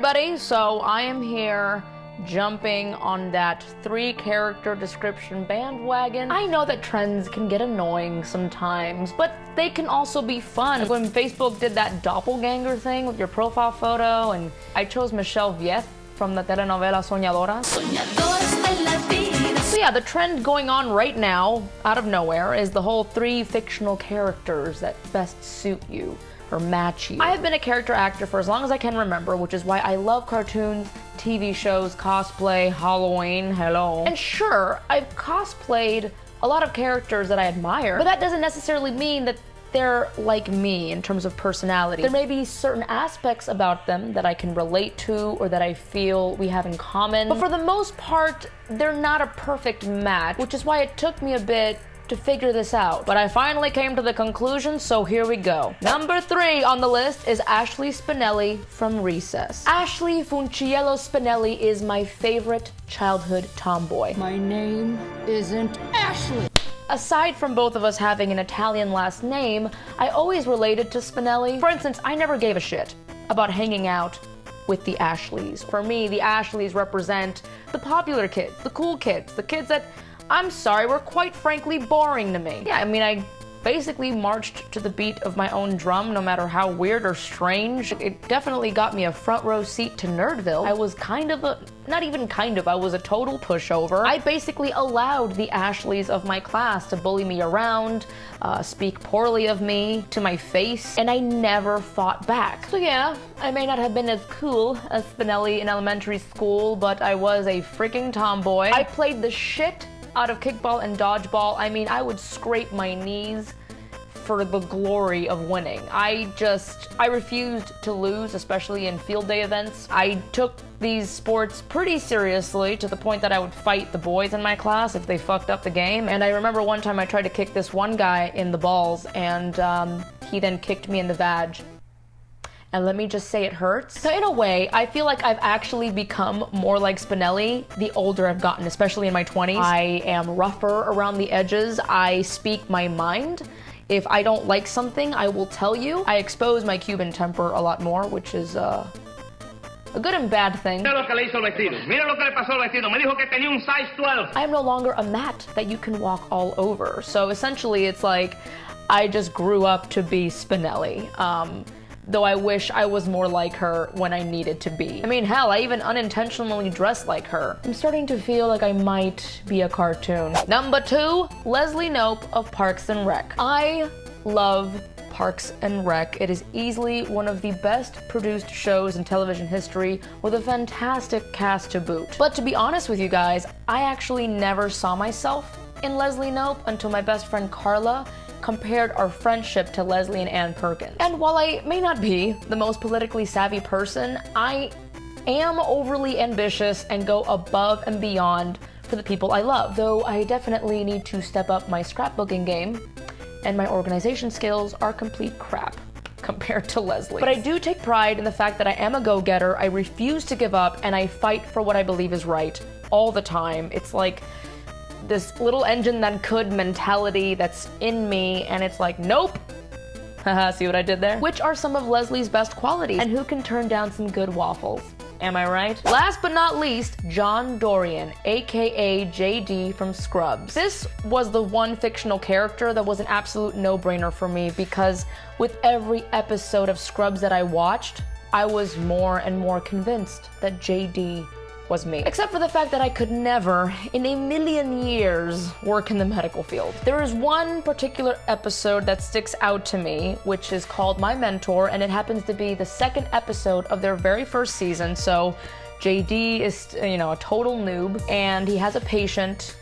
everybody, so I am here jumping on that 3-character description bandwagon. I know that trends can get annoying sometimes, but they can also be fun. Like when Facebook did that doppelganger thing with your profile photo, and I chose Michelle Vieth from the telenovela Soñadora. So yeah, the trend going on right now, out of nowhere, is the whole 3 fictional characters that best suit you or match you. I have been a character actor for as long as I can remember, which is why I love cartoons, TV shows, cosplay, Halloween, hello. And sure, I've cosplayed a lot of characters that I admire, but that doesn't necessarily mean that they're like me in terms of personality. There may be certain aspects about them that I can relate to or that I feel we have in common, but for the most part, they're not a perfect match, which is why it took me a bit to figure this out. But I finally came to the conclusion, so here we go. Number 3 on the list is Ashley Spinelli from Recess. Ashley Funciello Spinelli is my favorite childhood tomboy. My name isn't Ashley. Aside from both of us having an Italian last name, I always related to Spinelli. For instance, I never gave a shit about hanging out with the Ashleys. For me, the Ashleys represent the popular kids, the cool kids, the kids that, I'm sorry, were quite frankly boring to me. Yeah, I mean, I basically marched to the beat of my own drum, no matter how weird or strange. It definitely got me a front row seat to Nerdville. I was I was a total pushover. I basically allowed the Ashleys of my class to bully me around, speak poorly of me to my face, and I never fought back. So yeah, I may not have been as cool as Spinelli in elementary school, but I was a freaking tomboy. I played the shit out of kickball and dodgeball. I mean, I would scrape my knees for the glory of winning. I refused to lose, especially in field day events. I took these sports pretty seriously to the point that I would fight the boys in my class if they fucked up the game. And I remember one time I tried to kick this one guy in the balls, and he then kicked me in the vag. And let me just say it hurts. So in a way, I feel like I've actually become more like Spinelli the older I've gotten, especially in my 20s. I am rougher around the edges. I speak my mind. If I don't like something, I will tell you. I expose my Cuban temper a lot more, which is a good and bad thing. I am no longer a mat that you can walk all over. So essentially, it's like I just grew up to be Spinelli. Though I wish I was more like her when I needed to be. I mean, hell, I even unintentionally dressed like her. I'm starting to feel like I might be a cartoon. Number 2, Leslie Knope of Parks and Rec. I love Parks and Rec. It is easily one of the best produced shows in television history with a fantastic cast to boot. But to be honest with you guys, I actually never saw myself in Leslie Knope until my best friend Carla compared our friendship to Leslie and Ann Perkins. And while I may not be the most politically savvy person, I am overly ambitious and go above and beyond for the people I love. Though I definitely need to step up my scrapbooking game, and my organization skills are complete crap compared to Leslie. But I do take pride in the fact that I am a go-getter, I refuse to give up, and I fight for what I believe is right all the time. It's like this little engine that could mentality that's in me, and it's like, nope. Haha, see what I did there? Which are some of Leslie's best qualities, and who can turn down some good waffles? Am I right? Last but not least, John Dorian, aka JD from Scrubs. This was the one fictional character that was an absolute no-brainer for me, because with every episode of Scrubs that I watched, I was more and more convinced that JD was me. Except for the fact that I could never, in a million years, work in the medical field. There is one particular episode that sticks out to me, which is called My Mentor, and it happens to be the 2nd episode of their very first season, so JD is, a total noob, and he has a patient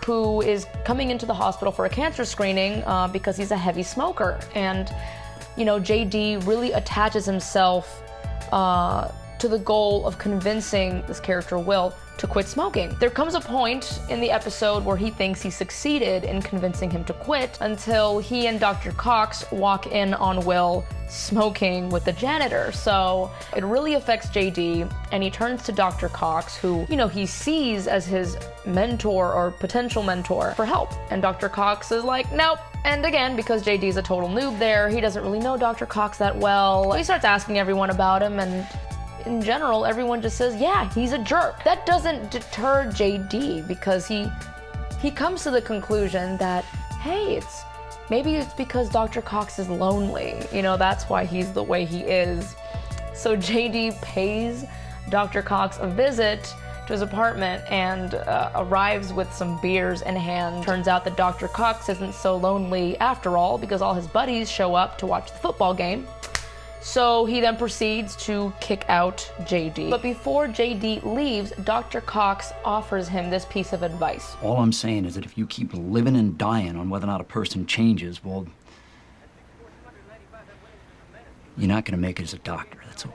who is coming into the hospital for a cancer screening because he's a heavy smoker. And, JD really attaches himself to the goal of convincing this character, Will, to quit smoking. There comes a point in the episode where he thinks he succeeded in convincing him to quit, until he and Dr. Cox walk in on Will smoking with the janitor. So it really affects JD, and he turns to Dr. Cox, who, he sees as his mentor or potential mentor, for help. And Dr. Cox is like, nope. And again, because JD is a total noob there, he doesn't really know Dr. Cox that well. He starts asking everyone about him, and in general, everyone just says, yeah, he's a jerk. That doesn't deter JD because he comes to the conclusion that, hey, maybe it's because Dr. Cox is lonely. That's why he's the way he is. So JD pays Dr. Cox a visit to his apartment and arrives with some beers in hand. Turns out that Dr. Cox isn't so lonely after all because all his buddies show up to watch the football game. So he then proceeds to kick out JD. But before JD leaves, Dr. Cox offers him this piece of advice. All I'm saying is that if you keep living and dying on whether or not a person changes, well, you're not gonna make it as a doctor, that's all.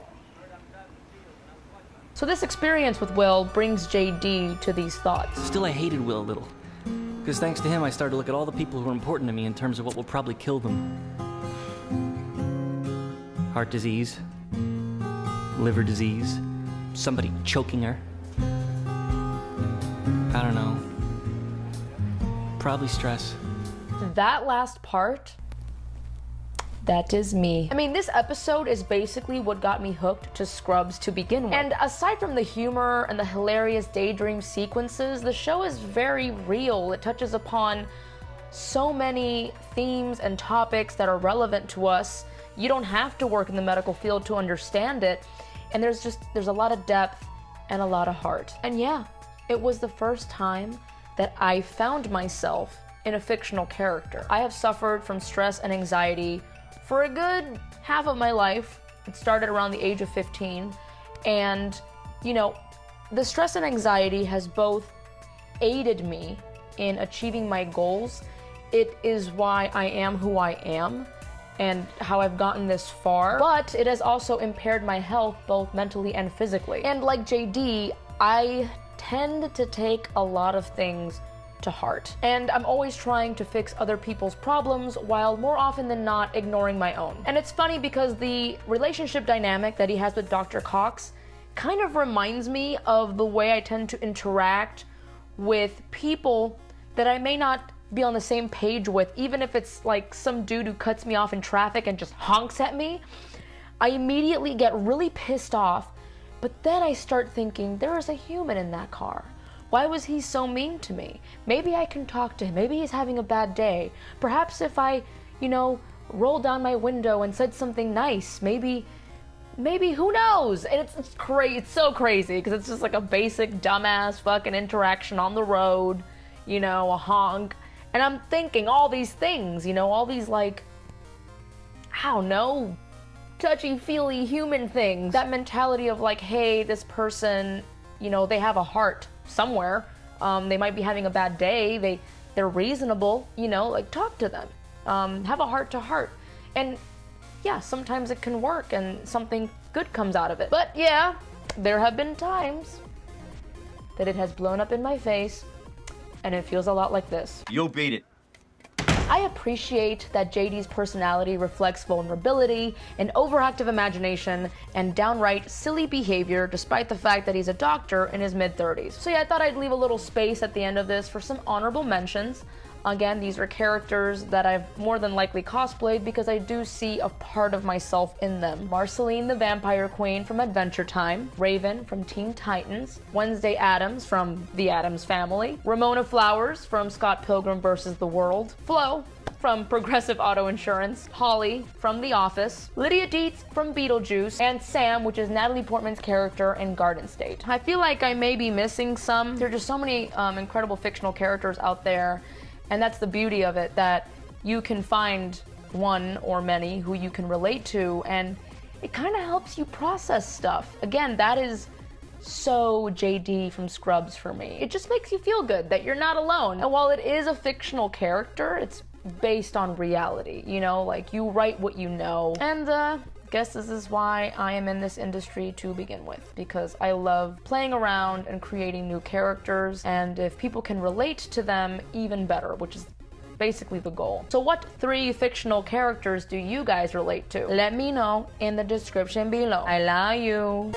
So this experience with Will brings JD to these thoughts. Still, I hated Will a little. Because thanks to him, I started to look at all the people who are important to me in terms of what will probably kill them. Heart disease, liver disease, somebody choking her. I don't know. Probably stress. That last part, that is me. I mean, this episode is basically what got me hooked to Scrubs to begin with. And aside from the humor and the hilarious daydream sequences, the show is very real. It touches upon so many themes and topics that are relevant to us. You don't have to work in the medical field to understand it. And there's a lot of depth and a lot of heart. And yeah, it was the first time that I found myself in a fictional character. I have suffered from stress and anxiety for a good half of my life. It started around the age of 15. And, the stress and anxiety has both aided me in achieving my goals. It is why I am who I am and how I've gotten this far, but it has also impaired my health both mentally and physically. And like JD, I tend to take a lot of things to heart. And I'm always trying to fix other people's problems while more often than not ignoring my own. And it's funny because the relationship dynamic that he has with Dr. Cox kind of reminds me of the way I tend to interact with people that I may not be on the same page with, even if it's like some dude who cuts me off in traffic and just honks at me. I immediately get really pissed off, but then I start thinking, there is a human in that car. Why was he so mean to me? Maybe I can talk to him. Maybe he's having a bad day. Perhaps if I, rolled down my window and said something nice, maybe who knows? And it's crazy. It's so crazy because it's just like a basic dumbass fucking interaction on the road, a honk. And I'm thinking all these things, all these I don't know, touchy-feely human things. That mentality of hey, this person, they have a heart somewhere. They might be having a bad day. They're reasonable, talk to them. Have a heart to heart. And yeah, sometimes it can work and something good comes out of it. But yeah, there have been times that it has blown up in my face. And it feels a lot like this. You'll beat it. I appreciate that JD's personality reflects vulnerability, an overactive imagination, and downright silly behavior despite the fact that he's a doctor in his mid-30s. So yeah, I thought I'd leave a little space at the end of this for some honorable mentions. Again, these are characters that I've more than likely cosplayed because I do see a part of myself in them. Marceline the Vampire Queen from Adventure Time, Raven from Teen Titans, Wednesday Addams from The Addams Family, Ramona Flowers from Scott Pilgrim vs. the World, Flo from Progressive Auto Insurance, Holly from The Office, Lydia Dietz from Beetlejuice, and Sam, which is Natalie Portman's character in Garden State. I feel like I may be missing some. There are just so many incredible fictional characters out there. And that's the beauty of it, that you can find one or many who you can relate to, and it kind of helps you process stuff. Again, that is so JD from Scrubs for me. It just makes you feel good that you're not alone. And while it is a fictional character, it's based on reality, you write what you know. And I guess this is why I am in this industry to begin with, because I love playing around and creating new characters, and if people can relate to them, even better, which is basically the goal. So what 3 fictional characters do you guys relate to? Let me know in the description below. I love you.